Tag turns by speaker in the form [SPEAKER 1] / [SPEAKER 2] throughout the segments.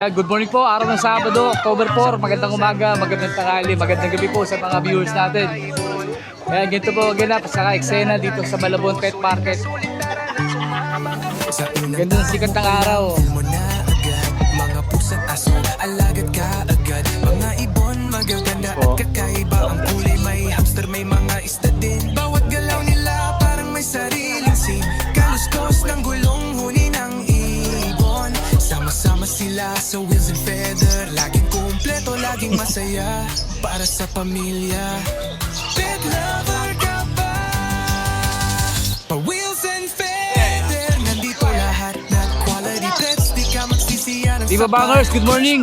[SPEAKER 1] Good morning po, araw ng Sabado, October 4. Magandang umaga, magandang tanghali, magandang gabi po sa mga viewers natin. Ayan, ganito po ganap sa eksena dito sa Malabon Pet Market. Ganda ng sikat ng araw.
[SPEAKER 2] Mga pusa't aso, alagad ka agad. Mga ibon, magaganda at kakaiba. Ang kulay may hamster, may mga isda din. Bawat galaw nila parang may sariling scene. Kaluskos ng gulong huni ng ibon. Sama-sama sila sa wheels and feather. Laging kumpleto, laging masaya para sa pamilya. Pet lover ka ba? Pa wheels and feather. Nandito lahat na quality pets. Di ka magsisiya ng
[SPEAKER 1] Diba Bangers, good morning.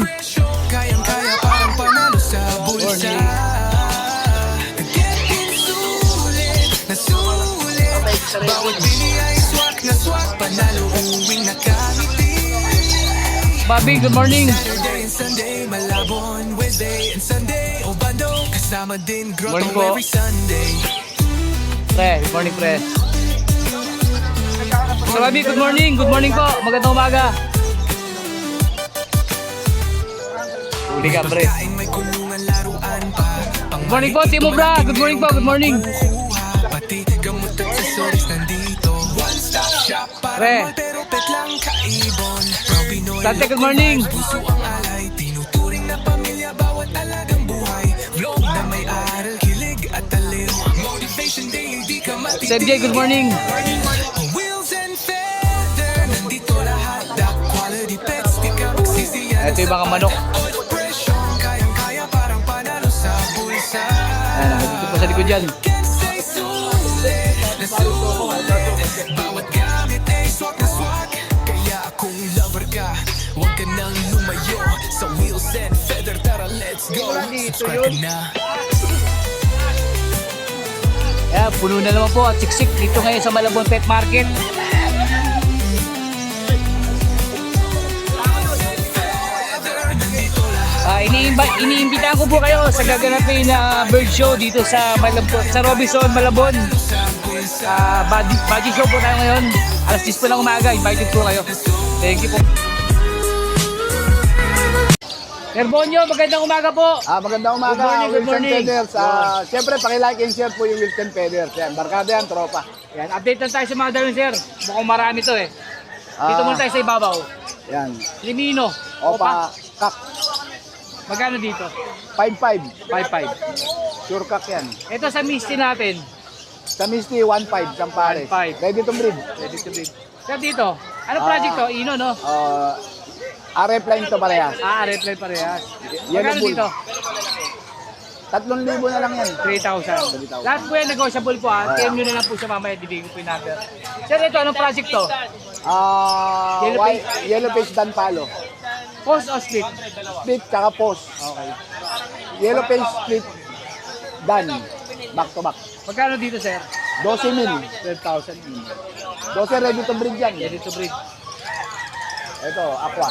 [SPEAKER 2] kayang-kaya parang panalo sa bulsa. Getting sulit na sulit. Bawat bili ay swak na swak. Panalo uwing nakangiti.
[SPEAKER 1] Bobby, good morning.
[SPEAKER 2] Saturday and Sunday, Malabon, Wednesday and Sunday, Obando, kasama din Grotto
[SPEAKER 1] Morning po.
[SPEAKER 2] every Sunday.
[SPEAKER 1] Pre, good morning pre. So Bobby, good morning po, magandang umaga. Huli ka pre.
[SPEAKER 2] Pagkain may kulungan, laruan pa.
[SPEAKER 1] Good morning po, Timo Bra, good morning po, good morning.
[SPEAKER 2] Kuha, pati gamot at accessories nandito. One stop shop para
[SPEAKER 1] Pre.
[SPEAKER 2] mahal pero pet lang kaibon. From Pinoy
[SPEAKER 1] Sante, good morning.
[SPEAKER 2] puso ang alay. Tinuturing na pamilya bawat alagang buhay. Vlog na may aral, kilig at aliw. Motivation day, hindi ka matitiw.
[SPEAKER 1] Sir Jay, good morning.
[SPEAKER 2] Wheels and feather, nandito lahat. The quality pets, di ka magsisiyan.
[SPEAKER 1] Ito yung mga manok.
[SPEAKER 2] Presyon, kayang-kaya parang panalo sa bulsa.
[SPEAKER 1] Ayan, dito po sa likod dyan.
[SPEAKER 2] Can't say sulit na sulit. Bawat gamit ay swak na swak. Kaya kung lover ka, huwag ka nang lumayo. Sa wheels and feather, tara let's go. Subscribe ka na.
[SPEAKER 1] Ayan, puno na naman po at siksik dito ngayon sa Malabon Pet Market. Iniimbitahan ko po kayo sa gaganapin na bird show dito sa Malabon, sa Robinson, Malabon. Budget show po tayo ngayon. Alas 10 po lang umaga, invited po kayo. Thank you po. Herbonyo, magandang umaga po.
[SPEAKER 3] Magandang umaga,
[SPEAKER 1] Good morning, good
[SPEAKER 3] Wilson
[SPEAKER 1] morning.
[SPEAKER 3] Feathers. Siyempre, pakilike and share po yung Wilson Feathers. Yan, barkada yan, tropa.
[SPEAKER 1] Yan, update lang tayo sa mga dalawin sir. Mukhang marami to eh. Dito muna tayo sa ibabaw.
[SPEAKER 3] Yan.
[SPEAKER 1] Limino.
[SPEAKER 3] Opa, kak.
[SPEAKER 1] Magkano dito?
[SPEAKER 3] 5-5.
[SPEAKER 1] 5-5.
[SPEAKER 3] Sure kak yan.
[SPEAKER 1] Ito sa Misty natin.
[SPEAKER 3] Sa Misty, 1-5. Sampares.
[SPEAKER 1] 1.5.
[SPEAKER 3] Ready to breed.
[SPEAKER 1] Ready to breed. Sir dito, ano project to? Ino no?
[SPEAKER 3] RF line to parehas.
[SPEAKER 1] Reply parehas.
[SPEAKER 3] Yellow
[SPEAKER 1] Magkano
[SPEAKER 3] bull.
[SPEAKER 1] dito?
[SPEAKER 3] 3,000 na lang yan.
[SPEAKER 1] 3,000. Lahat po yan negotiable po ha. PM nyo na lang po siya mamaya. Dibigin ko po yung number. Sir ito, anong project to?
[SPEAKER 3] Yellow face dan palo.
[SPEAKER 1] Post o split?
[SPEAKER 3] Split, tsaka post.
[SPEAKER 1] Okay.
[SPEAKER 3] Yellow face split dan. Back to back.
[SPEAKER 1] Magkano dito sir?
[SPEAKER 3] 12,000.
[SPEAKER 1] 12,000.
[SPEAKER 3] 12 ready to breed yan.
[SPEAKER 1] Ready to breed.
[SPEAKER 3] Ito, aqua.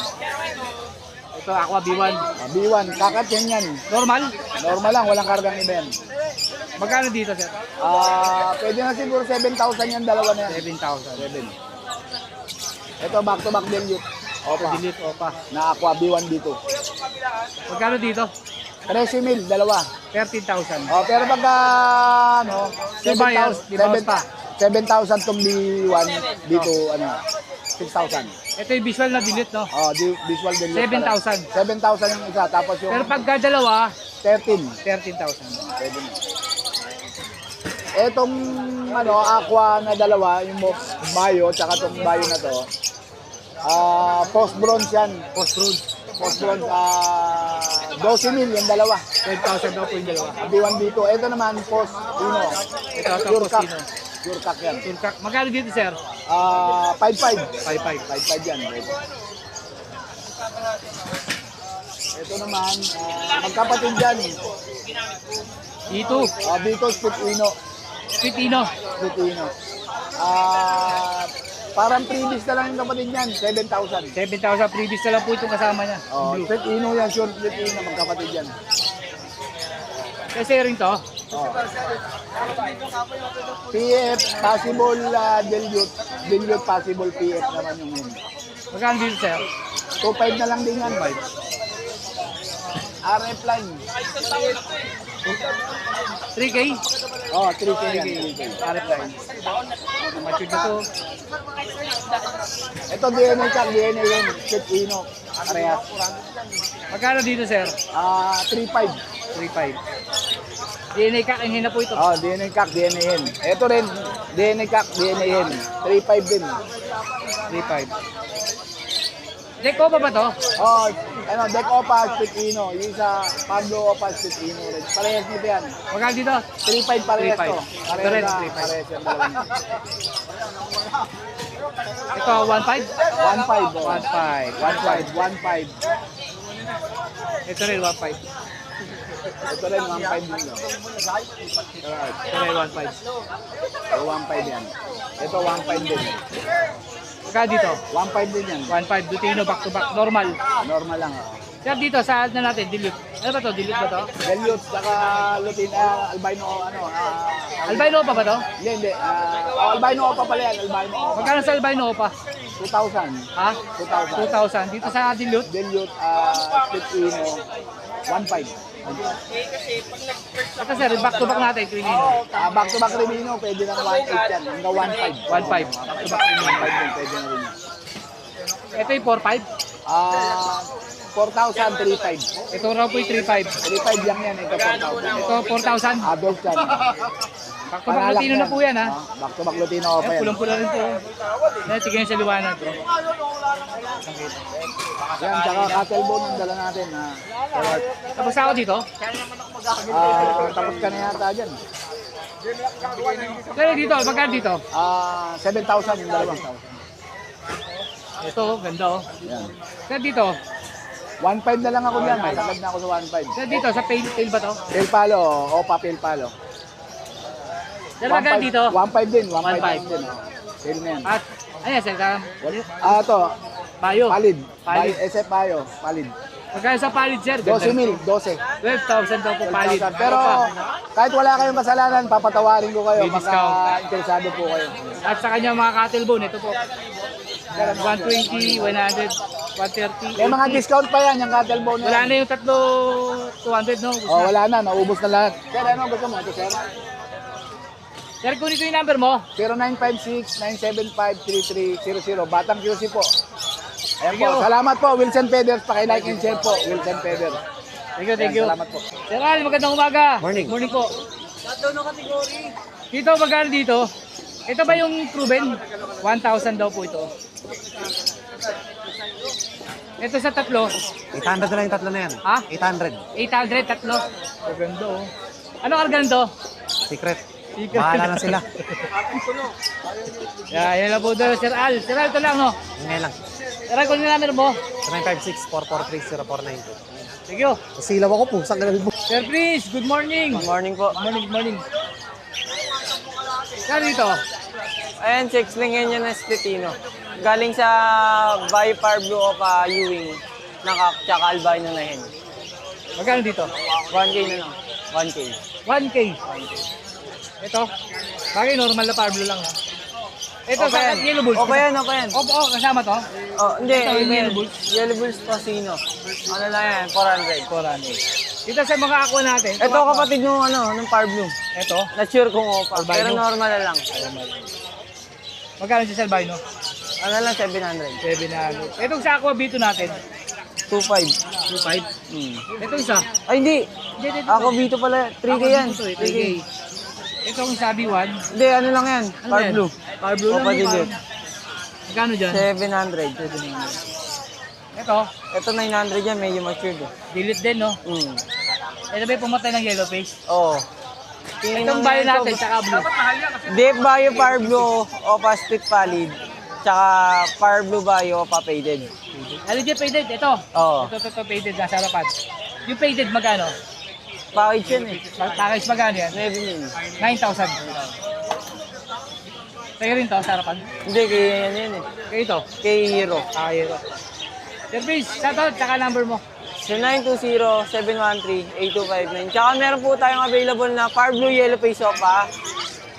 [SPEAKER 1] Ito, Aqua B1.
[SPEAKER 3] B1, kakat yan.
[SPEAKER 1] Normal?
[SPEAKER 3] Normal lang, walang kargang iba yan.
[SPEAKER 1] Magkano dito sir?
[SPEAKER 3] Pwede na siguro 7,000 yan, dalawa na yan.
[SPEAKER 1] 7,000.
[SPEAKER 3] 7. Ito, back to back dilute. Opa,
[SPEAKER 1] Delete Opa.
[SPEAKER 3] na aqua B1 dito.
[SPEAKER 1] Magkano dito?
[SPEAKER 3] 13,000, dalawa.
[SPEAKER 1] 13,000.
[SPEAKER 3] Pero pagka,
[SPEAKER 1] Di bayas, di bawas pa.
[SPEAKER 3] 7,000 tong B1 dito, 6,000.
[SPEAKER 1] Ito yung visual na delete no?
[SPEAKER 3] Visual dilute.
[SPEAKER 1] 7,000.
[SPEAKER 3] 7,000 yung isa, tapos yung
[SPEAKER 1] Pero pagka dalawa,
[SPEAKER 3] 13.
[SPEAKER 1] 13,000.
[SPEAKER 3] Pwede na. Etong aqua na dalawa, yung Bayo, tsaka tong Bayo na to, post bronze yan.
[SPEAKER 1] Post road.
[SPEAKER 3] Post bronze, 12,000 yung dalawa.
[SPEAKER 1] 12,000 daw po yung dalawa.
[SPEAKER 3] B1 dito. Ito naman, post,
[SPEAKER 1] Ito,
[SPEAKER 3] pure
[SPEAKER 1] post
[SPEAKER 3] cock.
[SPEAKER 1] sino?
[SPEAKER 3] Pure cock yan.
[SPEAKER 1] Tulkak. Magkano dito sir?
[SPEAKER 3] 5,500.
[SPEAKER 1] 5,500.
[SPEAKER 3] 5,500 yan. Ito naman, magkapatid yan.
[SPEAKER 1] Ito,
[SPEAKER 3] Dito, split ino.
[SPEAKER 1] Pitino.
[SPEAKER 3] Split ino. Parang previous na lang yung kapatid niyan, 7,000.
[SPEAKER 1] 7,000 previous na lang po itong kasama niya. Blue.
[SPEAKER 3] Split ino yan, sure split ino, magkapatid yan.
[SPEAKER 1] Kasi rin to.
[SPEAKER 3] PF, possible dilute possible PF naman yung yun.
[SPEAKER 1] Magkano dito sir?
[SPEAKER 3] 2.5 na lang din yan. RF line.
[SPEAKER 1] 3K?
[SPEAKER 3] Oh, 3K yan. 3K.
[SPEAKER 1] Harap line. Matured na to.
[SPEAKER 3] Ito DNA check, DNA yun. Split Ino. Parehas.
[SPEAKER 1] Magkano dito, sir?
[SPEAKER 3] 3.5.
[SPEAKER 1] 3.5. DNA kakainin na po ito.
[SPEAKER 3] Oh, DNA check, DNA hen. Ito rin, DNA check, DNA hen. 3.5 din.
[SPEAKER 1] 3.5. Deco pa ba to?
[SPEAKER 3] Oh, ano, Deck Opa, Split Ino. Yung sa Pablo Opa, Split Ino rin. Parehas nito yan.
[SPEAKER 1] Magkano dito?
[SPEAKER 3] 3.5 parehas
[SPEAKER 1] 3.5.
[SPEAKER 3] to.
[SPEAKER 1] Ito rin,
[SPEAKER 3] na,
[SPEAKER 1] 3.5.
[SPEAKER 3] parehas yung dalawang.
[SPEAKER 1] Ito, 1.5?
[SPEAKER 3] 1.5.
[SPEAKER 1] 1.5.
[SPEAKER 3] 1.5. 1.5.
[SPEAKER 1] Ito rin, 1.5.
[SPEAKER 3] Ito rin, 1.5 din yun. Alright.
[SPEAKER 1] Ito rin, 1.5.
[SPEAKER 3] So, 1.5 yan. Ito, 1.5 din.
[SPEAKER 1] Magkano dito?
[SPEAKER 3] 1.5 din yan.
[SPEAKER 1] 1.5. Dutino, back to back. Normal.
[SPEAKER 3] Normal lang. Oh.
[SPEAKER 1] Sir, dito, saan na natin? Dilute. Ano ba to? Dilute ba to?
[SPEAKER 3] Galyot, saka Lutin, albino, ano,
[SPEAKER 1] Albino pa ba to?
[SPEAKER 3] hindi. Albino Opa pala yan, albino Opa.
[SPEAKER 1] Magkano sa albino pa?
[SPEAKER 3] 2,000.
[SPEAKER 1] Ha?
[SPEAKER 3] 2,000.
[SPEAKER 1] 2,000. Dito sa dilute?
[SPEAKER 3] Galyot, Split Ino, 1.5.
[SPEAKER 1] Ito sir, back to back natin, Twinino.
[SPEAKER 3] Back to back Revino, pwede ng 1.8 yan. Hanggang 1.5.
[SPEAKER 1] 1.5.
[SPEAKER 3] Back to back Revino, 1.5 din, pwede na rin.
[SPEAKER 1] Ito yung 4.5.
[SPEAKER 3] 4,000, 3.5.
[SPEAKER 1] Ito raw po yung 3.5.
[SPEAKER 3] 3.5 lang yan, ito 4,000.
[SPEAKER 1] Ito 4,000.
[SPEAKER 3] Adult yan.
[SPEAKER 1] Back to back Latino na po yan ha.
[SPEAKER 3] Back to back Lutino Opa
[SPEAKER 1] Ayan,
[SPEAKER 3] yan.
[SPEAKER 1] pulang-pula rin po. Ayan, tignan sa liwanag bro.
[SPEAKER 3] Yan, tsaka cattle bone ang dala natin.
[SPEAKER 1] Tapos ako dito.
[SPEAKER 3] Tapos ka na yata dyan.
[SPEAKER 1] Kaya dito, magkano dito?
[SPEAKER 3] 7,000 yung dalawa.
[SPEAKER 1] Ito, ganda oh.
[SPEAKER 3] Yan.
[SPEAKER 1] Kaya dito.
[SPEAKER 3] 1.5 na lang ako dyan. Masakad na ako sa 1.5.
[SPEAKER 1] Kaya dito, sa tail ba to?
[SPEAKER 3] Pale palo, Opa Pale palo.
[SPEAKER 1] Kaya magkano dito?
[SPEAKER 3] 1.5 din, 1.5
[SPEAKER 1] 1.5.
[SPEAKER 3] din. Sale na yan.
[SPEAKER 1] At, ayan sir,
[SPEAKER 3] Ito,
[SPEAKER 1] payo.
[SPEAKER 3] palid.
[SPEAKER 1] Palid.
[SPEAKER 3] SF payo, palid.
[SPEAKER 1] Magkano sa palid sir? Ganda.
[SPEAKER 3] 12 mil, 12.
[SPEAKER 1] 12,000 daw po palid.
[SPEAKER 3] 12,000. Pero kahit wala kayong kasalanan, papatawarin ko kayo.
[SPEAKER 1] May discount.
[SPEAKER 3] Interesado po kayo.
[SPEAKER 1] At sa kanya mga cattle bone, ito po. 120, 100, 130.
[SPEAKER 3] May mga discount pa yan, yung cattle bone.
[SPEAKER 1] Wala na yung tatlo 200 no?
[SPEAKER 3] Oh, wala na, naubos na lahat. Sir, ano gusto mo ito, sir?
[SPEAKER 1] Sir, kunin ko yung number mo.
[SPEAKER 3] 0956-975-3300. Batang QC po. Ayan
[SPEAKER 1] Thank
[SPEAKER 3] po.
[SPEAKER 1] you.
[SPEAKER 3] Salamat po, Wilson Peders. Paki-like and share po, Wilson Peders.
[SPEAKER 1] Thank you, thank you.
[SPEAKER 3] Salamat po.
[SPEAKER 1] Sir Al, magandang umaga.
[SPEAKER 3] Morning.
[SPEAKER 1] Morning po. Dito, magkano dito? Ito ba yung proven? 1,000 daw po ito. Ito sa tatlo.
[SPEAKER 4] 800 na lang yung tatlo na yan.
[SPEAKER 1] Ha?
[SPEAKER 4] 800.
[SPEAKER 1] 800, tatlo. Maganda oh. Ano kargan to?
[SPEAKER 4] Secret.
[SPEAKER 1] Secret.
[SPEAKER 4] Bahala na sila.
[SPEAKER 1] Yan lang po doon, Sir Al. Sir Al, ito lang no.
[SPEAKER 4] Yun ngayon lang.
[SPEAKER 1] Sir Al, kunin yung number mo.
[SPEAKER 4] 0956-443-0492.
[SPEAKER 1] Thank you.
[SPEAKER 4] Silaw ako po. Saan ka mo?
[SPEAKER 1] Sir Prince, good morning.
[SPEAKER 5] Good morning po.
[SPEAKER 1] Good morning. Sir, dito.
[SPEAKER 5] Ayan, six-ling yan na Spitino. Galing sa Bipar Blue of Ewing. Tsaka albino na hen.
[SPEAKER 1] Magkano dito?
[SPEAKER 5] 1K na lang. 1K.
[SPEAKER 1] 1K. Ito. Bagay normal na Pablo lang. Ha? Ito
[SPEAKER 5] Okay
[SPEAKER 1] sa
[SPEAKER 5] yan.
[SPEAKER 1] Yellow Bulls.
[SPEAKER 5] Okay yan, okay yan.
[SPEAKER 1] Oo, kasama to.
[SPEAKER 5] Oh, hindi.
[SPEAKER 1] Ito, yung
[SPEAKER 5] iba
[SPEAKER 1] Yellow
[SPEAKER 5] yan.
[SPEAKER 1] Bulls?
[SPEAKER 5] Yellow Bulls Casino. Ano lang yan? 400.
[SPEAKER 1] 400. Dito sa mga aqua natin.
[SPEAKER 5] Ito kapatid nung ng Par Blue.
[SPEAKER 1] Ito.
[SPEAKER 5] Na-sure kong opa.
[SPEAKER 1] Albino.
[SPEAKER 5] Pero normal na lang.
[SPEAKER 1] Magkano si Albino?
[SPEAKER 5] Ano lang, 700.
[SPEAKER 1] 700. Itong sa aqua bito natin.
[SPEAKER 5] 2.5.
[SPEAKER 1] 2.5.
[SPEAKER 5] Hmm.
[SPEAKER 1] Itong isa.
[SPEAKER 5] Ay, hindi.
[SPEAKER 1] Hindi.
[SPEAKER 5] Ako Vito pala. 3K yan.
[SPEAKER 1] 3K. Itong sabi 1.
[SPEAKER 5] Hindi, ano lang yan.
[SPEAKER 1] Ano
[SPEAKER 5] Par
[SPEAKER 1] yan?
[SPEAKER 5] Blue.
[SPEAKER 1] Par Blue lang.
[SPEAKER 5] Opa
[SPEAKER 1] yung
[SPEAKER 5] Dilute.
[SPEAKER 1] Par- Magkano dyan?
[SPEAKER 5] 700.
[SPEAKER 1] Ito.
[SPEAKER 5] Ito 900 yan. Medyo matured.
[SPEAKER 1] Delete din, no?
[SPEAKER 5] Hmm.
[SPEAKER 1] Ito ba yung pumatay ng yellow face?
[SPEAKER 5] Oo.
[SPEAKER 1] Itong bayo natin, tsaka blue.
[SPEAKER 5] Deep Bio Par Blue Opa Split Pallid. Tsaka Par Blue Bio Opa Faded.
[SPEAKER 1] Ano dyan faded? Ito.
[SPEAKER 5] Oo.
[SPEAKER 1] Ito faded. Nasa harapan. Yung faded, magkano?
[SPEAKER 5] Package yan eh.
[SPEAKER 1] Package magkano yan?
[SPEAKER 5] 7
[SPEAKER 1] 9,000. Tayo rin to sa harapan.
[SPEAKER 5] Hindi, kaya yan yan eh.
[SPEAKER 1] Kayo ito.
[SPEAKER 5] Kay Hero.
[SPEAKER 1] Ito. Sir please, shoutout, tsaka number mo.
[SPEAKER 5] So 920-713-8259. Tsaka meron po tayong available na Par Blue Yellow Face Opa.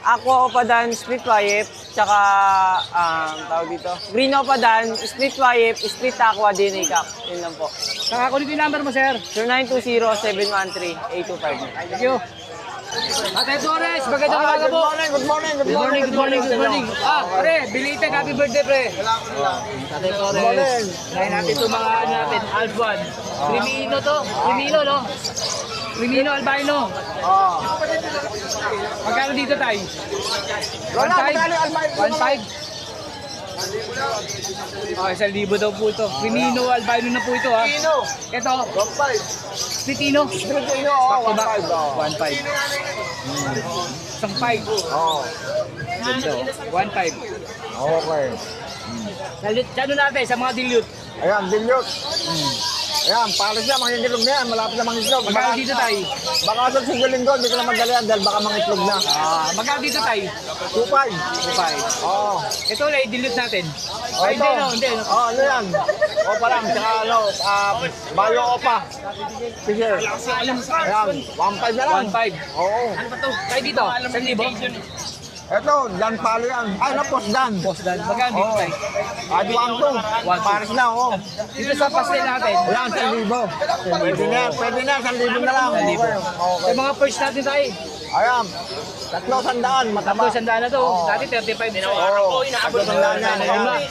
[SPEAKER 5] Aqua Opadan, Split Wayep, tsaka, tawag dito, Green Opadan, Split Wayep, Split Aqua, DNA Cap. Yun lang po.
[SPEAKER 1] Saka kunin ko yung number mo, sir.
[SPEAKER 5] 0920-713-8259.
[SPEAKER 1] Thank you. Ate Torres, magandang umaga po.
[SPEAKER 3] Good morning.
[SPEAKER 1] Good morning. Pre, belated happy birthday, pre. Ate Torres. Ngayon natin itong mga ano natin, Albuan. Crimino to. Crimino, no? Crimino, albino. Magkano dito, tay? 1.5? 1.5? Okay, 1,000 daw po ito. Crimino, albino na po ito, ha? Ito, Spitino. Back to back. 1.5. Isang 5. Ito, 1.5.
[SPEAKER 3] Okay.
[SPEAKER 1] Ano natin sa mga dilute?
[SPEAKER 3] Ayan, dilute. Ayan, pares na, mangigitlog na yan. Malapit na mangitlog.
[SPEAKER 1] Magkano dito, tay?
[SPEAKER 3] Baka sa sigulin ko, hindi ko na magdalian dahil baka mangitlog na.
[SPEAKER 1] Magkano dito, tay?
[SPEAKER 3] 2.5.
[SPEAKER 1] 2.5.
[SPEAKER 3] Oo.
[SPEAKER 1] Ito ulit, dilute natin.
[SPEAKER 3] Oh,
[SPEAKER 1] Ay,
[SPEAKER 3] ito.
[SPEAKER 1] hindi, no?
[SPEAKER 3] Ano yan? Opa lang, tsaka ano, Bayo Opa. Sige. Ayan, 1.5 na lang.
[SPEAKER 1] 1.5.
[SPEAKER 3] Oo.
[SPEAKER 1] Tay dito, 1,000.
[SPEAKER 3] Ito, Dan Palo yan. Ay, na, Post Dan.
[SPEAKER 1] Boss Dan, magkano dito,
[SPEAKER 3] Oo.
[SPEAKER 1] tay?
[SPEAKER 3] At 1.2. Pares na, oo.
[SPEAKER 1] Dito sa pastel natin.
[SPEAKER 3] Ayan, 1,000. Pwede na, 1,000 na lang.
[SPEAKER 1] 1,000.
[SPEAKER 3] Okay.
[SPEAKER 1] Sa mga first natin, tay.
[SPEAKER 3] Ayan, 300, mataba.
[SPEAKER 1] Tapos, sandaan na to.
[SPEAKER 3] Oo.
[SPEAKER 1] Dati 35.
[SPEAKER 3] Oo, 300 yan. Ayan.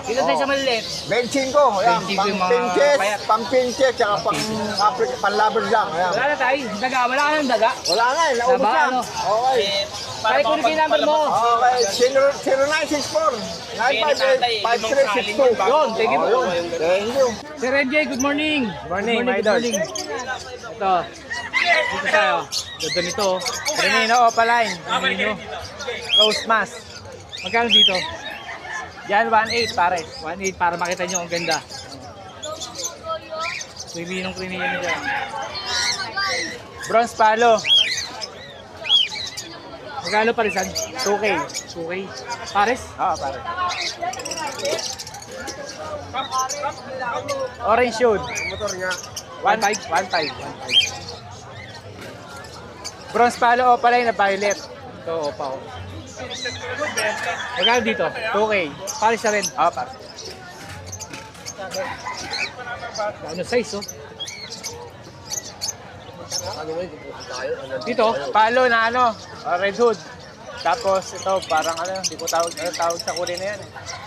[SPEAKER 1] Dito tayo sa maliit.
[SPEAKER 3] 25, ayan,
[SPEAKER 1] 25 yung mga payat.
[SPEAKER 3] pang-pinches, tsaka pang-laber lang, ayan.
[SPEAKER 1] Wala na, tay. Daga, wala ka ng daga.
[SPEAKER 3] Wala na, naubos
[SPEAKER 1] Taba,
[SPEAKER 3] na.
[SPEAKER 1] ano?
[SPEAKER 3] Okay.
[SPEAKER 1] Tay, kunin ko yung number mo.
[SPEAKER 3] Okay, 0964 958 5362.
[SPEAKER 1] Yun, thank you po.
[SPEAKER 3] Thank you.
[SPEAKER 1] Sir MJ, good morning.
[SPEAKER 5] Morning,
[SPEAKER 1] Good
[SPEAKER 5] my idol.
[SPEAKER 1] Ito. Dito tayo. Ganda nito.
[SPEAKER 5] Crimino Opaline,
[SPEAKER 1] Crimino.
[SPEAKER 5] Rose Mask.
[SPEAKER 1] Magkano dito?
[SPEAKER 5] Yan, 1.8 pare.
[SPEAKER 1] 1.8 para makita nyo ang ganda. Criminong nyo dyan.
[SPEAKER 5] Bronze Palo,
[SPEAKER 1] Magkano parisan?
[SPEAKER 5] 2K.
[SPEAKER 1] 2K. Pares?
[SPEAKER 5] Oo, pare. Orange Shoot.
[SPEAKER 1] 1.5?
[SPEAKER 5] 1.5. Bronze Palo Opaline na violet.
[SPEAKER 1] Ito, opa. Magkano dito?
[SPEAKER 5] 2K.
[SPEAKER 1] Pares na rin.
[SPEAKER 5] Oo, pare.
[SPEAKER 1] Ano size, oh?
[SPEAKER 5] Dito, palo na ano, red hood. Tapos ito, parang ano, hindi ko tawag sa kulay na yan.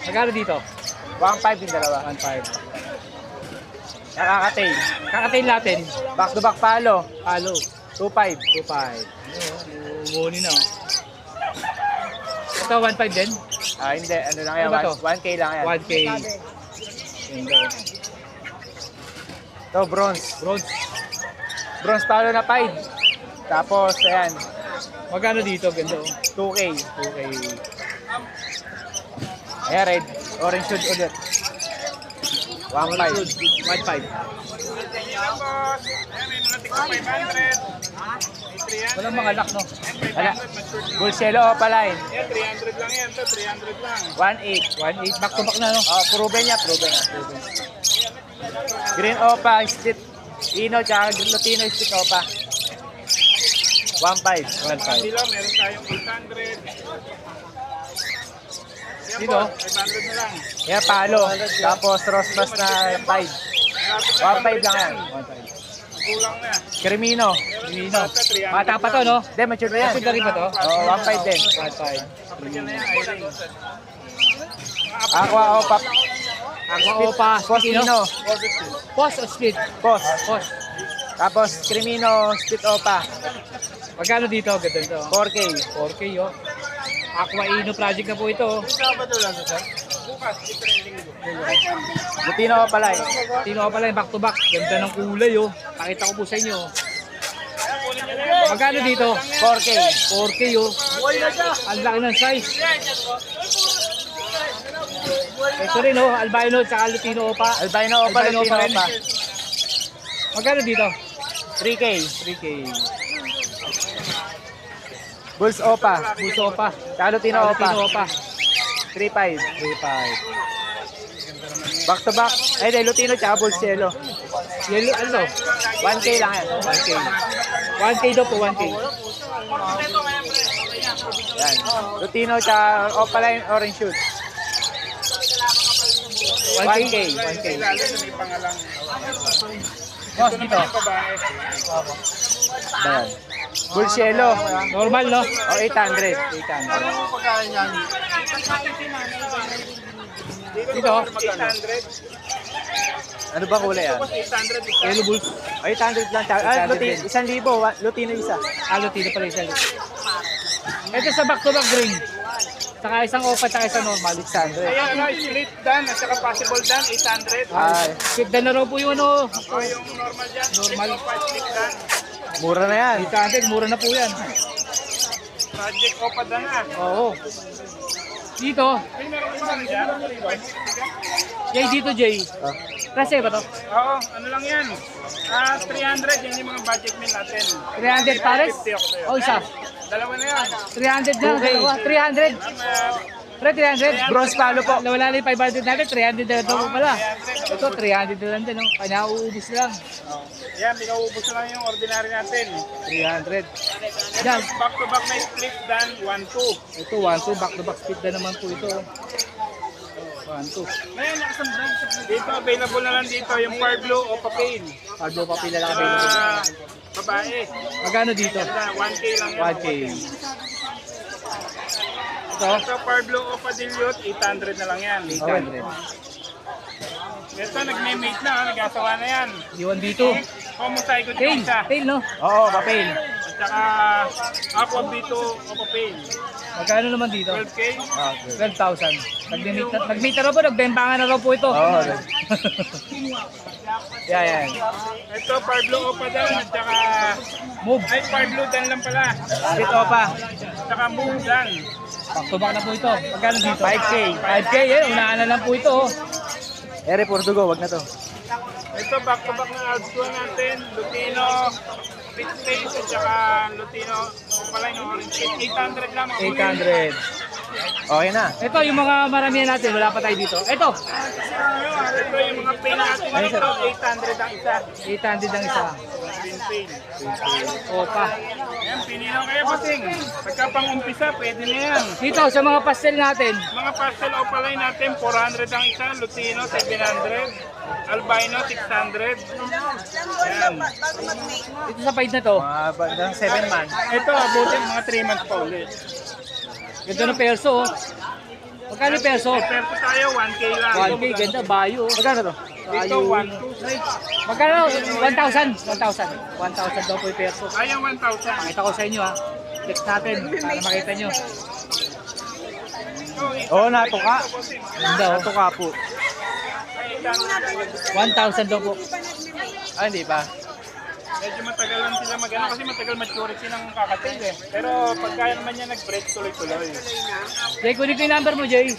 [SPEAKER 1] Magkano dito?
[SPEAKER 5] 1.5 yung dalawa.
[SPEAKER 1] 1.5.
[SPEAKER 5] Nakakatail.
[SPEAKER 1] Kakatail natin.
[SPEAKER 5] Back to back palo,
[SPEAKER 1] Palo.
[SPEAKER 5] 2.5.
[SPEAKER 1] 2.5. Umuni na, oh. Ito, 1.5 din?
[SPEAKER 5] Hindi, ano lang yan,
[SPEAKER 1] Ano ba to?
[SPEAKER 5] 1K lang yan.
[SPEAKER 1] 1K. Ganda, oh.
[SPEAKER 5] Ito, bronze.
[SPEAKER 1] Bronze.
[SPEAKER 5] Bronze palo na 5. Tapos, ayan,
[SPEAKER 1] Magkano dito? Ganda, oh.
[SPEAKER 5] 2K.
[SPEAKER 1] 2K.
[SPEAKER 5] Ayan, red. Orange hood ulit. 1.5.
[SPEAKER 1] 1.5. Walang mga lock, no?
[SPEAKER 5] Wala. Bulselo Opaline.
[SPEAKER 6] 300 lang yan, 300 lang.
[SPEAKER 5] 1.8.
[SPEAKER 1] 1.8. Back to back na, no?
[SPEAKER 5] Oh, proven niya. Green Opa, split Ino, tsaka Lutino, split Opa. 1.5.
[SPEAKER 1] 1.5.
[SPEAKER 6] Sila, meron tayong 800. Yan
[SPEAKER 1] Dito?
[SPEAKER 6] po, 500 na lang.
[SPEAKER 5] Yan, palo. Tapos Rosmas na 5. 1.5 lang yan.
[SPEAKER 1] 1.5.
[SPEAKER 6] Kulang na.
[SPEAKER 5] Crimino.
[SPEAKER 1] Nino. Bata pa to, no?
[SPEAKER 5] Hindi, mature na yan.
[SPEAKER 1] Mature na rin ba to?
[SPEAKER 5] Oo, 1.5 din.
[SPEAKER 1] 1.5.
[SPEAKER 6] Yan na yan, Irene.
[SPEAKER 5] Aqua Opa.
[SPEAKER 1] Aqua Opa.
[SPEAKER 5] Cosino.
[SPEAKER 1] Post o split?
[SPEAKER 5] Pos.
[SPEAKER 1] Post.
[SPEAKER 5] Tapos Crimino, split Opa.
[SPEAKER 1] Magkano dito? Ganda nito.
[SPEAKER 5] 4K.
[SPEAKER 1] 4K, oh. Aqua Ino project na po ito, oh.
[SPEAKER 5] Lutino Opaline.
[SPEAKER 1] Tino ka pala, back to back. Ganda ng kulay, oh. Pakita ko po sa inyo. Magkano dito?
[SPEAKER 5] 4K.
[SPEAKER 1] 4K, oh. Ang laki ng size. Ito rin, oh. Albino at Lutino Opa.
[SPEAKER 5] Albino Opa,
[SPEAKER 1] Albino
[SPEAKER 5] Lutino
[SPEAKER 1] rin.
[SPEAKER 5] Opa.
[SPEAKER 1] Magkano dito?
[SPEAKER 5] 3K.
[SPEAKER 1] 3K.
[SPEAKER 5] Bulls Opa.
[SPEAKER 1] Puso Opa.
[SPEAKER 5] Tsaka Lutino Opa.
[SPEAKER 1] Lutino Opa.
[SPEAKER 5] 3.5.
[SPEAKER 1] 3.5.
[SPEAKER 5] Back to back. Ay, dahil Lutino tsaka Bulls Yellow.
[SPEAKER 1] Yellow, ano?
[SPEAKER 5] 1K lang yan.
[SPEAKER 1] 1K. 1K daw po, 1K. Yan. Lutino tsaka Opaline Orange Shoot. 1K. 1K.
[SPEAKER 6] Lalo na may pangalang.
[SPEAKER 1] Boss, dito.
[SPEAKER 6] Babae.
[SPEAKER 1] Ayan. Bull Cielo. Normal, no? O, 800. 800. Dito.
[SPEAKER 6] 800.
[SPEAKER 1] Ano ba kulay yan?
[SPEAKER 6] 800.
[SPEAKER 1] Yellow Bulls.
[SPEAKER 5] 800 lang. Lutino, 1,000. Lutino isa.
[SPEAKER 1] Lutino pala isa. Ito sa back-to-back green. Saka isang opa, saka isang normal. 600.
[SPEAKER 6] Ayan, split dan at saka possible dan, 800.
[SPEAKER 1] Skip na raw po yung ano.
[SPEAKER 6] O yung normal dyan,
[SPEAKER 1] Normal.
[SPEAKER 6] split dan.
[SPEAKER 1] Mura na yan. 800, mura na po yan.
[SPEAKER 6] Project Opa dan na.
[SPEAKER 1] Oo. Dito.
[SPEAKER 6] May meron ko lang dyan.
[SPEAKER 1] Jay, dito Jay. Klase ba to?
[SPEAKER 6] Oo, ano lang yan. 300, yan yung mga budget meal natin.
[SPEAKER 1] 300 pares?
[SPEAKER 6] 50 ako sa'yo.
[SPEAKER 1] O, isa.
[SPEAKER 6] Dalawa na yan.
[SPEAKER 1] 300 na, dalawa. 300. Pre, 300.
[SPEAKER 5] Bronze palo po.
[SPEAKER 1] Wala na yung 500 natin, 300 na ito po pala. Ito, 300 na lang din, no? Kanya uubos lang.
[SPEAKER 6] Yan, pinaubos na lang yung ordinary natin.
[SPEAKER 1] 300. Yan.
[SPEAKER 6] Back to back na split dan, 1-2.
[SPEAKER 1] Ito, 1-2, back-to-back speed na naman po ito. 1-2.
[SPEAKER 6] Ngayon, nakasamdag. Dito, available na lang dito yung Far Blue o Papel.
[SPEAKER 1] Cardo pa pila lang available.
[SPEAKER 6] Babae.
[SPEAKER 1] Magkano dito?
[SPEAKER 6] 1K lang yan.
[SPEAKER 1] 1K. Ito,
[SPEAKER 6] Ito, Far Blue o Padilliot, 800 na lang yan.
[SPEAKER 1] 800.
[SPEAKER 6] Ito, nagme-mate na, nag-asawa na yan.
[SPEAKER 1] Iwan dito.
[SPEAKER 6] Homozygote yung
[SPEAKER 1] Tail,
[SPEAKER 6] isa.
[SPEAKER 1] tail, no?
[SPEAKER 5] Oo, papel.
[SPEAKER 6] At saka Aqua Bito o Papel.
[SPEAKER 1] Magkano naman dito?
[SPEAKER 6] 12K.
[SPEAKER 1] 12,000. Nag-meet na raw po, nagbembangan na raw po ito.
[SPEAKER 5] Oo.
[SPEAKER 1] Yan.
[SPEAKER 6] Ito, Far Blue o Padan, at saka
[SPEAKER 1] Move.
[SPEAKER 6] ay, Far Blue Dan lang pala.
[SPEAKER 1] Split opa.
[SPEAKER 6] At saka Move Dan.
[SPEAKER 1] Back to back na po ito. Magkano dito? 5K. 5K, eh. Unahan na lang po ito. Oh.
[SPEAKER 5] Ere, Portugo, wag na to.
[SPEAKER 6] Ito, back-to-back na Alps 2 natin. Lutino, Pit Face, at saka Lutino, pala yung Orange Pit. 800 lang.
[SPEAKER 1] 800.
[SPEAKER 5] Okay na.
[SPEAKER 1] Ito yung mga maramihan natin. Wala pa tayo dito. Ito.
[SPEAKER 6] Ito yung mga pain natin dito. 800 ang isa.
[SPEAKER 1] 800 ang isa.
[SPEAKER 6] Green pain.
[SPEAKER 1] Opa.
[SPEAKER 6] Ayan, pininaw kayo pasing. Pagka pang-umpisa, pwede na yan.
[SPEAKER 1] Dito sa mga pastel natin.
[SPEAKER 6] Mga pastel opaline natin, 400 ang isa. Lutino, 700. Albino, 600. Ayan.
[SPEAKER 1] Dito sa paid na to.
[SPEAKER 5] Mga bandang 7 man.
[SPEAKER 6] Ito, abutin mga 3 months pa ulit.
[SPEAKER 1] Ganda ng perso. Oh. Magkano yung perso?
[SPEAKER 6] Pero tayo, 1K lang.
[SPEAKER 1] 1K. Ganda. Bayo. Oh.
[SPEAKER 5] Magkano to?
[SPEAKER 6] Dito, 1,2.
[SPEAKER 1] Magkano? 1,000. 1,000. 1,000 daw po yung perso.
[SPEAKER 6] Ayaw, 1,000.
[SPEAKER 1] Pakita ko sa inyo ha. Text natin para makita nyo.
[SPEAKER 5] Oo, natuka.
[SPEAKER 1] Ganda oh.
[SPEAKER 5] Natuka po.
[SPEAKER 1] 1,000 daw po.
[SPEAKER 5] Ah, hindi pa.
[SPEAKER 6] Medyo matagal lang sila mag-ano kasi matagal maturity ng kakatail eh. Pero pagka naman niya nag-break tuloy-tuloy.
[SPEAKER 1] Jay, kunin ko yung number mo, Jay.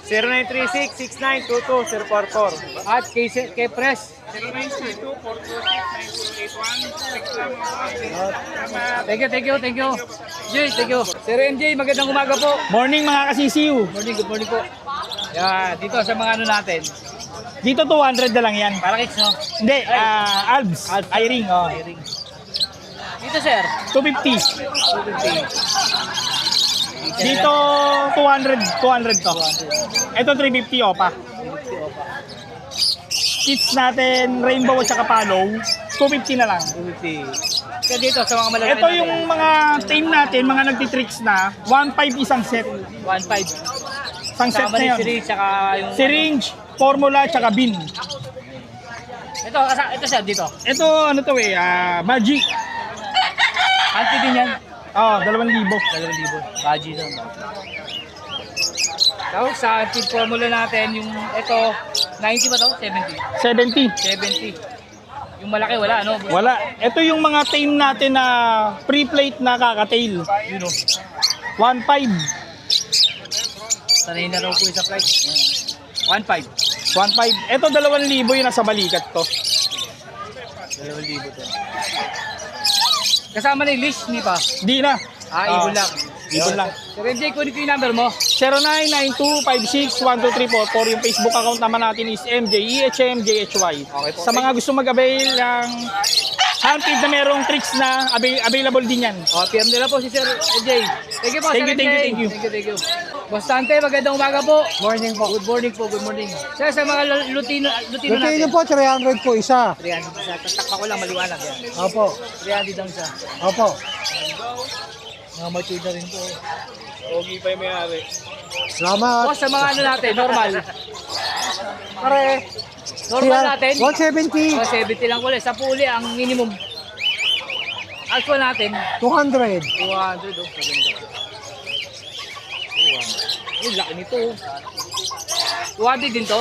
[SPEAKER 5] 0936-692-2044.
[SPEAKER 1] At kay Press.
[SPEAKER 6] 0932-426-9281. Text lang mo. Salamat.
[SPEAKER 1] Thank you. Jay, thank you. Sir MJ, magandang umaga po.
[SPEAKER 7] Morning mga kasisiw.
[SPEAKER 1] Good morning po. Yan, dito sa mga ano natin.
[SPEAKER 7] Dito 200 na lang yan.
[SPEAKER 1] Para kicks, no?
[SPEAKER 7] Hindi, Albs. Iring. Oh.
[SPEAKER 1] Hiring. Dito, sir.
[SPEAKER 7] 250.
[SPEAKER 1] 250.
[SPEAKER 7] Dito 200 to. Ito 350 opa. Kits natin, rainbow at saka palow. 250 na lang.
[SPEAKER 1] 250. Kaya dito sa mga malalaki
[SPEAKER 7] Ito yung mga team natin, mga nagtitricks na. 1.5 isang set.
[SPEAKER 1] 1.5.
[SPEAKER 7] Isang set
[SPEAKER 1] Sama
[SPEAKER 7] na
[SPEAKER 1] ni
[SPEAKER 7] yun.
[SPEAKER 1] syringe, tsaka yung...
[SPEAKER 7] Syringe, formula, tsaka bin.
[SPEAKER 1] Ito sir, dito.
[SPEAKER 7] Ito ano to Magic.
[SPEAKER 1] Anti din yan.
[SPEAKER 7] Oh, 2,000.
[SPEAKER 1] 2,000. Baji doon. Tapos sa anti formula natin, yung ito, 90 ba to? 70.
[SPEAKER 7] 70.
[SPEAKER 1] 70. Yung malaki, wala, ano?
[SPEAKER 7] Wala. Ito yung mga team natin na pre-plate na kakatail.
[SPEAKER 1] You know.
[SPEAKER 7] 1.5.
[SPEAKER 1] Sanay na raw po yung sa price. 1.5.
[SPEAKER 7] 1.5. Ito 2,000 yung nasa balikat to.
[SPEAKER 1] 2,000 to. Kasama na yung leash, hindi pa?
[SPEAKER 7] Di na.
[SPEAKER 1] Ibon lang.
[SPEAKER 7] Ibon lang.
[SPEAKER 1] Sir MJ, kunin ko yung number mo.
[SPEAKER 7] 0992561234. Yung Facebook account naman natin is MJEHMJHY.
[SPEAKER 1] Okay po.
[SPEAKER 7] Sa mga gusto mag-avail ng handpid na merong tricks na available din yan.
[SPEAKER 1] O, PM nila po si Sir AJ. Thank you po,
[SPEAKER 7] Thank
[SPEAKER 1] Sir
[SPEAKER 7] you, thank you,
[SPEAKER 1] AJ.
[SPEAKER 7] thank you.
[SPEAKER 1] Thank you. Boss Tante, magandang umaga po.
[SPEAKER 4] Morning po.
[SPEAKER 1] Good morning po, good morning. Sir, sa mga Lutino
[SPEAKER 4] Lutino
[SPEAKER 1] natin.
[SPEAKER 4] po, 300 po isa.
[SPEAKER 1] 300 isa. Tatakpa ko lang, maliwanag yan.
[SPEAKER 4] Opo.
[SPEAKER 1] 300 lang isa.
[SPEAKER 4] Opo.
[SPEAKER 1] Mga mature na rin po.
[SPEAKER 6] Pogi pa yung may-ari.
[SPEAKER 4] Salamat.
[SPEAKER 1] Boss, sa mga ano natin, normal. Pare, normal natin.
[SPEAKER 4] 170.
[SPEAKER 1] 70 lang ulit. Sa puli, ang minimum. Alpha natin,
[SPEAKER 4] 200.
[SPEAKER 1] 200 oh. Maganda. 200. Uy, laki nito oh. 200 din to.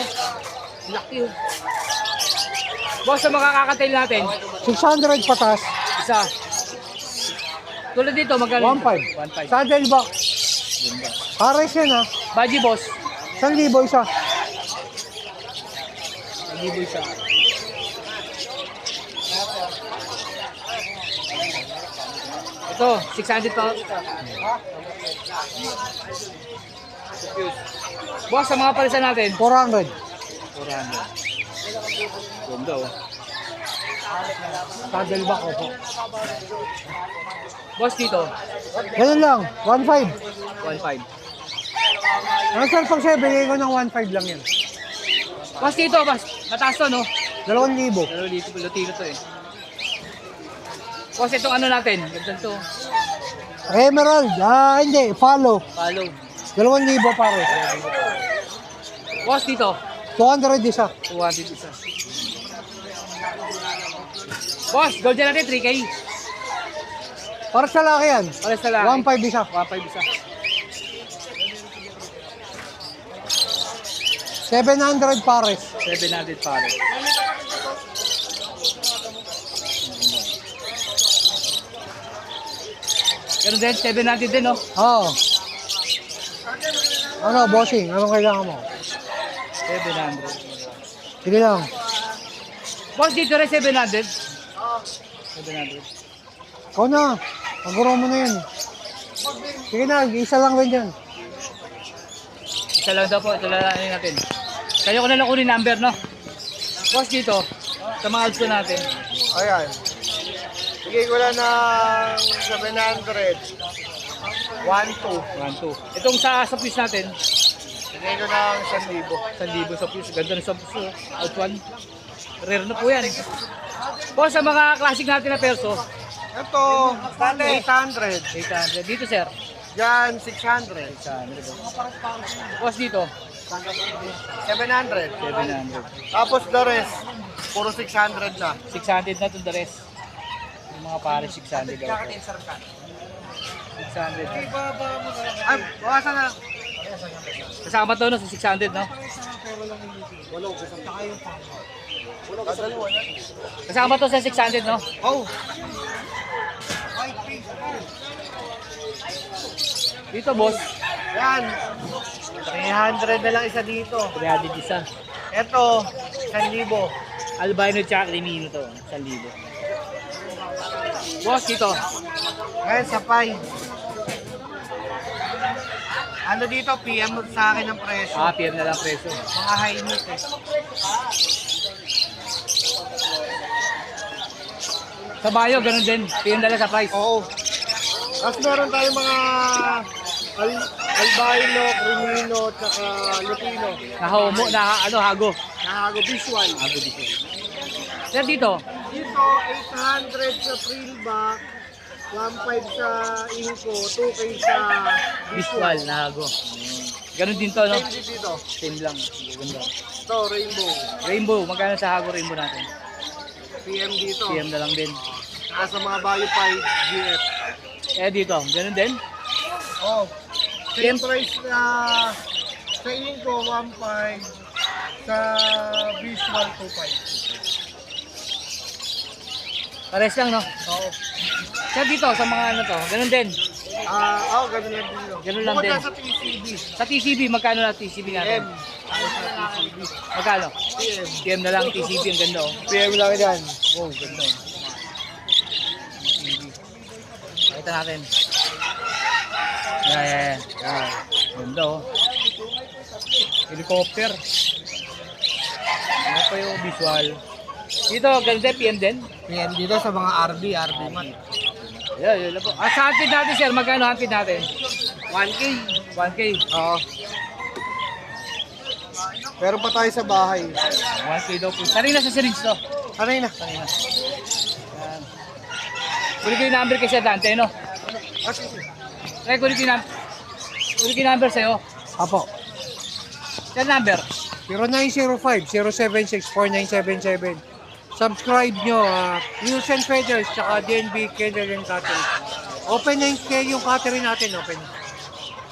[SPEAKER 1] Laki oh. Boss, sa mga kakatail natin,
[SPEAKER 4] 600 patas.
[SPEAKER 1] isa. Tulad dito, magkano?
[SPEAKER 4] 1.5.
[SPEAKER 1] 1.5.
[SPEAKER 4] Saddle box. Pares yan ha.
[SPEAKER 1] Baji boss.
[SPEAKER 4] 1,000 isa.
[SPEAKER 1] Nagiboy siya. Ito, 600 pa. Boss, sa mga palisan natin,
[SPEAKER 4] 400.
[SPEAKER 1] 400. Ganda oh.
[SPEAKER 4] Saddle box opo.
[SPEAKER 1] Boss dito,
[SPEAKER 4] Ganun lang. 1.5.
[SPEAKER 1] 1.5.
[SPEAKER 4] Ang sir, pag siya, bigay ko ng 1.5 lang yan.
[SPEAKER 1] Boss dito, boss. Mataas to, no?
[SPEAKER 4] 2,000.
[SPEAKER 1] Pero dito, Lutino to eh. Boss, itong ano natin, ganda to.
[SPEAKER 4] Emerald. Hindi. Follow.
[SPEAKER 1] Follow.
[SPEAKER 4] 2,000 pares.
[SPEAKER 1] Boss dito,
[SPEAKER 4] 200 isa.
[SPEAKER 1] 200 isa. Boss, gold dyan natin, 3K.
[SPEAKER 4] Para sa laki yan.
[SPEAKER 1] Pares na lang.
[SPEAKER 4] 1.5 isa.
[SPEAKER 1] 1.5 isa.
[SPEAKER 4] 700 pares.
[SPEAKER 1] 700 pare. Ganun din, 700 din, no?
[SPEAKER 4] Oo. Ano, bossing? Anong kailangan mo?
[SPEAKER 1] 700.
[SPEAKER 4] Sige lang.
[SPEAKER 1] Boss, dito rin 700. 700.
[SPEAKER 4] Ikaw na. Paguro mo na yun. Sige na, isa lang rin yan.
[SPEAKER 1] Isa lang daw po, ito lang natin. Kaya ko na lang kunin number, no? Boss, dito, sa mga alto natin.
[SPEAKER 3] Ayan. Bigay ko lang ng 700. 1, 2.
[SPEAKER 1] 1, 2. Itong sa piece natin,
[SPEAKER 3] Bigay ko ng 1,000.
[SPEAKER 1] 1,000 sa piece. Ganda na sa piece, out 1. Rare na po yan. Boss, sa mga classic natin na perso,
[SPEAKER 3] Ito, 800.
[SPEAKER 1] 800. Dito, sir.
[SPEAKER 3] Yan, 600.
[SPEAKER 1] 600. Boss, dito,
[SPEAKER 3] 700.
[SPEAKER 1] 700.
[SPEAKER 3] Tapos the rest, puro 600 na.
[SPEAKER 1] 600 na itong the rest. Yung mga pare, 600 daw. 600 na.
[SPEAKER 3] Ay, bawasan na.
[SPEAKER 1] Kasama to, no, sa 600, no? Kasama to sa 600, no?
[SPEAKER 3] Oh,
[SPEAKER 1] Dito, boss.
[SPEAKER 3] yan. 300 na lang isa dito.
[SPEAKER 1] 300 isa.
[SPEAKER 3] Ito, 1,000.
[SPEAKER 1] Albino tsaka crimino to. 1,000. Boss, dito.
[SPEAKER 3] Ayan, sapay. Ano dito, PM sa akin ng presyo.
[SPEAKER 1] PM na lang preso.
[SPEAKER 3] Mga high meat eh.
[SPEAKER 1] Sa bayo, ganun din. PM na lang sa price.
[SPEAKER 3] Oo. Tapos meron tayong mga albino, crimino, tsaka lutino.
[SPEAKER 1] Nahomo, hago.
[SPEAKER 3] Nahago visual.
[SPEAKER 1] Hago dito. Sir, dito.
[SPEAKER 3] Dito, 800 sa frill back, 1.5 sa inko, 2K sa
[SPEAKER 1] Visual, nahago. Ganun din to, no?
[SPEAKER 3] Same din dito.
[SPEAKER 1] Same lang. Ganda.
[SPEAKER 3] Ito, rainbow.
[SPEAKER 1] Rainbow, magkano sa hago rainbow natin?
[SPEAKER 3] PM dito.
[SPEAKER 1] PM na lang din.
[SPEAKER 3] Saka sa mga Bayo Pie, GF.
[SPEAKER 1] Dito, ganun din.
[SPEAKER 3] Oh, same price na sa inko, 1.5. Sa visual, 2.5.
[SPEAKER 1] Pares lang, no?
[SPEAKER 3] Oo.
[SPEAKER 1] Sir, dito, sa mga ano to, ganun din.
[SPEAKER 3] Ganun lang din.
[SPEAKER 1] Ganun lang
[SPEAKER 3] Bukod
[SPEAKER 1] din.
[SPEAKER 3] na sa TCB.
[SPEAKER 1] Sa TCB, magkano na TCB natin?
[SPEAKER 3] PM. TCB.
[SPEAKER 1] Magkano?
[SPEAKER 3] PM.
[SPEAKER 1] PM na lang, TCB, ang ganda, oh.
[SPEAKER 3] PM lang yan.
[SPEAKER 1] Oh, ganda. TCB. Pakita natin. Yan. Ganda, oh. Helicopter. Ano pa yung visual? Dito, ganun din, PM din.
[SPEAKER 4] Yan, dito sa mga RB mat.
[SPEAKER 1] Yun lang po. Sa hunted natin, sir, magkano hunted natin? 1K. 1K.
[SPEAKER 4] Oo. Pero pa tayo sa bahay.
[SPEAKER 1] 1K daw po. Sarili na sa syringe to.
[SPEAKER 4] Sanay na.
[SPEAKER 1] Yan. Kunin ko yung number kay Sir Dante, no? Try, kunin ko yung number sa'yo.
[SPEAKER 4] Apo.
[SPEAKER 1] Sir number.
[SPEAKER 4] 0905-076-4977. Subscribe nyo, News and Feathers, tsaka DNB Kennel and Catering. Open na yung catering natin, open.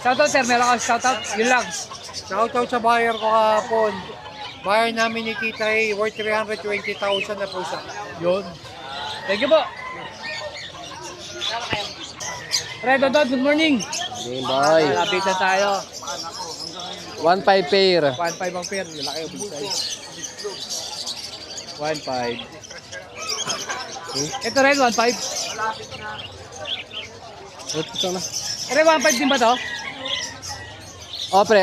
[SPEAKER 1] Shoutout, sir. Meron ka shoutout. Yun lang.
[SPEAKER 4] Shoutout sa buyer ko kahapon. Buyer namin ni Tita A, worth 320,000 na po siya.
[SPEAKER 1] Yun. Thank you po. Pre, Dodot, good morning.
[SPEAKER 8] Boy,
[SPEAKER 1] Malapit na tayo.
[SPEAKER 8] 1.5 pair.
[SPEAKER 1] 1.5 ang pair. Lalaki yung big size. 1.5. Ito rin, 1.5.
[SPEAKER 8] Ito na.
[SPEAKER 1] Ito 1.5 din ba to?
[SPEAKER 8] Opre.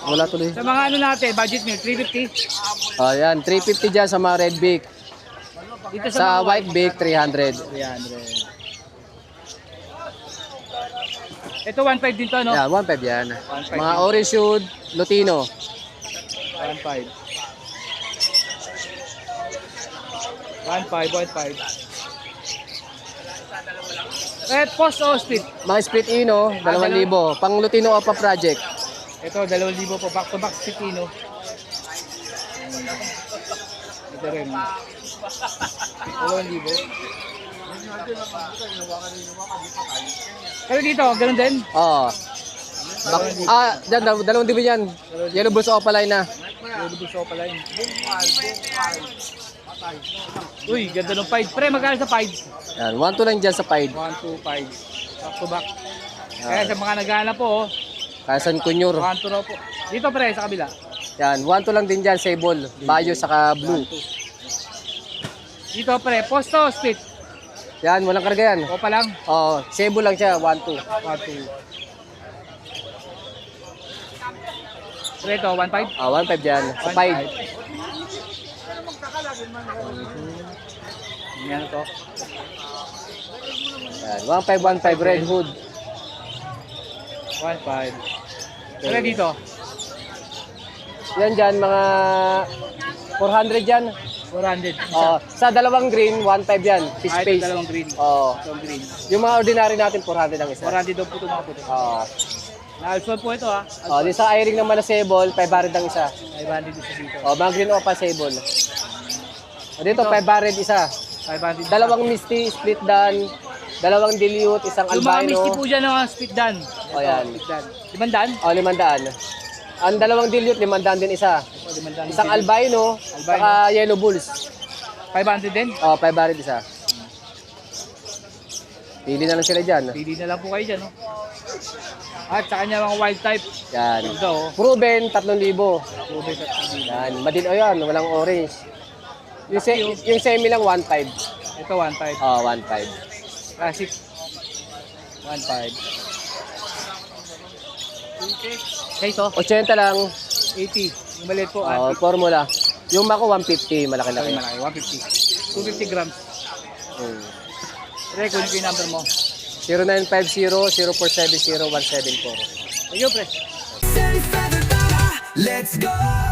[SPEAKER 8] Wala tuloy.
[SPEAKER 1] Sa mga ano natin, budget meal, 350.
[SPEAKER 8] Ayan, 350 dyan sa mga red beak.
[SPEAKER 1] Dito
[SPEAKER 8] Sa
[SPEAKER 1] mga
[SPEAKER 8] white beak, 300.
[SPEAKER 1] 300. Ito 1.5 din to, no?
[SPEAKER 8] Yan, 1.5 yan.
[SPEAKER 1] 1.5.
[SPEAKER 8] Mga orange shoot, Lutino.
[SPEAKER 1] 1.5. 1.5. Red post o split?
[SPEAKER 8] Mga split ino, 2,000. Pang Lutino Opa Project.
[SPEAKER 1] Ito, 2,000 po. Back to back split no? Ito rin. 2,000. Pero dito, ganun din.
[SPEAKER 8] Oo. Dyan, 2,000 yan. Yellow Bulls Opaline na.
[SPEAKER 1] Lulubos ako pala yun. Uy, ganda ng 5. Pre, magkano sa 5?
[SPEAKER 8] Yan, 1-2 lang dyan sa Pied.
[SPEAKER 1] 1, 2, 5. Back to back. Kaya sa mga naghahanap po,
[SPEAKER 8] Kasan Kunyur.
[SPEAKER 1] 1, 2 raw po. Dito pre, sa kabila.
[SPEAKER 8] Yan, 1-2 lang din dyan, Sable. Bayo saka Blue.
[SPEAKER 1] Dito pre, posto, split.
[SPEAKER 8] Yan, walang karga yan.
[SPEAKER 1] O pa lang.
[SPEAKER 8] Oo, Sable lang siya, 1-2.
[SPEAKER 1] 1, 2. Pre, ito, 1, 5.
[SPEAKER 8] 1.5 dyan, sa Pied.
[SPEAKER 1] Yan ito.
[SPEAKER 8] Yan, 1.5 Red Hood.
[SPEAKER 1] 1, 5. Pre, dito.
[SPEAKER 8] Yan dyan, mga 400 dyan.
[SPEAKER 1] 400.
[SPEAKER 8] Sa dalawang green, 1.5 yan. Fish
[SPEAKER 1] Ito,
[SPEAKER 8] face.
[SPEAKER 1] dalawang green.
[SPEAKER 8] Oo.
[SPEAKER 1] Itong green.
[SPEAKER 8] Yung mga ordinary natin, 400 ang isa.
[SPEAKER 1] 400 daw po ito mga puto.
[SPEAKER 8] Oo.
[SPEAKER 1] Na-alsol po ito ha.
[SPEAKER 8] Di sa airing naman na Sable, 500 ang isa.
[SPEAKER 1] 500 dito dito.
[SPEAKER 8] Mga green opa Sable. Dito, 500 isa.
[SPEAKER 1] 500.
[SPEAKER 8] Dalawang Misty, split dan. Dalawang dilute, isang
[SPEAKER 1] Yung mga
[SPEAKER 8] albino.
[SPEAKER 1] misty po dyan ng split dan.
[SPEAKER 8] O yan.
[SPEAKER 1] Split dan. 500?
[SPEAKER 8] 500. Ang dalawang dilute, 500 din isa.
[SPEAKER 1] O, 500.
[SPEAKER 8] Isang albino, saka yellow bulls.
[SPEAKER 1] 500 din?
[SPEAKER 8] 500 isa. Pili na lang sila dyan.
[SPEAKER 1] Pili na lang po kayo dyan, no? At sa kanya mga wild type.
[SPEAKER 8] Yan.
[SPEAKER 1] Ito, oh.
[SPEAKER 8] Proven, 3,000.
[SPEAKER 1] Tubig at hindi.
[SPEAKER 8] Yan. Madin, o yan, walang orange. Yung semi lang, 1.5.
[SPEAKER 1] Ito, 1.5.
[SPEAKER 8] 1.5.
[SPEAKER 1] Classic. 1.5. Okay, ito.
[SPEAKER 8] 80 lang.
[SPEAKER 1] 80. Yung maliit po,
[SPEAKER 8] Formula. Yung Mako, 150.
[SPEAKER 1] Malaki,
[SPEAKER 8] Malaki-laki.
[SPEAKER 1] malaki. 150. 250 grams. Record ko yung number mo.
[SPEAKER 8] 0950-0470-174.
[SPEAKER 1] Ayun, pre.
[SPEAKER 2] Let's go!